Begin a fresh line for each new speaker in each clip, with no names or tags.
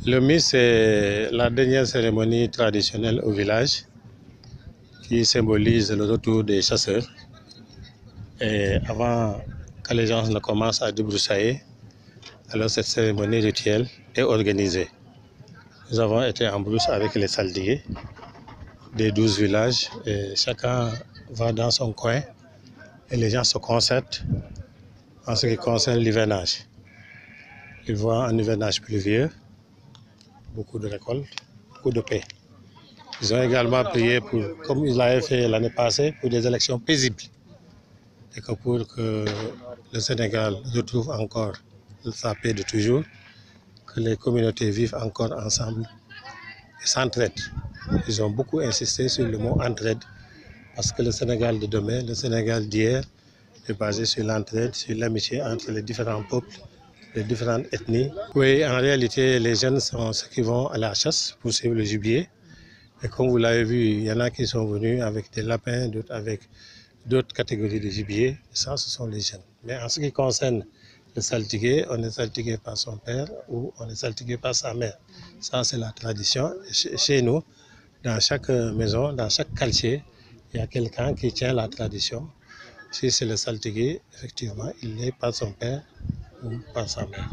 Le MIS, c'est la dernière cérémonie traditionnelle au village qui symbolise le retour des chasseurs. Et avant que les gens ne commencent à débroussailler, alors cette cérémonie rituelle est organisée. Nous avons été en brousse avec les saltigués des 12 villages et chacun va dans son coin et les gens se concertent en ce qui concerne l'hivernage. Ils voient un hivernage pluvieux, beaucoup de récoltes, beaucoup de paix. Ils ont également prié pour, comme ils l'avaient fait l'année passée, pour des élections paisibles. Et que pour que le Sénégal retrouve encore sa paix de toujours, que les communautés vivent encore ensemble et s'entraident. Ils ont beaucoup insisté sur le mot entraide, parce que le Sénégal de demain, le Sénégal d'hier, est basé sur l'entraide, sur l'amitié entre les différents peuples, les différentes ethnies. Oui, en réalité, les jeunes sont ceux qui vont à la chasse pour suivre le gibier. Et comme vous l'avez vu, il y en a qui sont venus avec des lapins, d'autres avec d'autres catégories de gibier. Ça, ce sont les jeunes. Mais en ce qui concerne le saltigué, on est saltigué par son père ou on est saltigué par sa mère. Ça, c'est la tradition. Chez nous, dans chaque maison, dans chaque quartier, il y a quelqu'un qui tient la tradition. Si c'est le saltigué, effectivement, il est par son père ou par sa mère.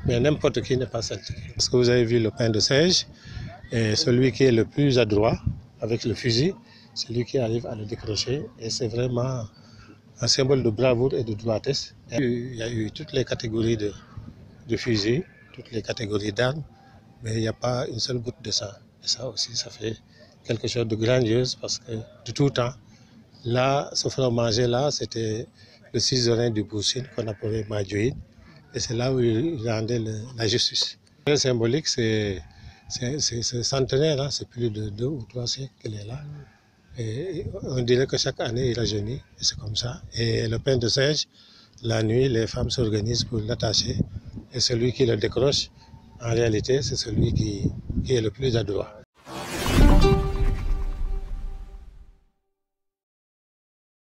Mais n'importe qui n'est pas saltigué. Parce que vous avez vu le pain de singe, et celui qui est le plus adroit avec le fusil, c'est lui qui arrive à le décrocher. Et c'est vraiment un symbole de bravoure et de droitesse. Il y a eu toutes les catégories de fusils, toutes les catégories d'armes, mais il n'y a pas une seule goutte de sang. Et ça aussi, ça fait quelque chose de grandiose parce que de tout temps, là, ce fromage-là, c'était le suzerain du Boussine qu'on appelait Madjoïd. Et c'est là où il rendait la justice. Le symbolique, c'est centenaire, hein, c'est plus de 2 ou 3 siècles qu'il est là. Et on dirait que chaque année, il rajeunit, et c'est comme ça. Et le pain de singe, la nuit, les femmes s'organisent pour l'attacher. Et celui qui le décroche, en réalité, c'est celui qui est le plus adroit.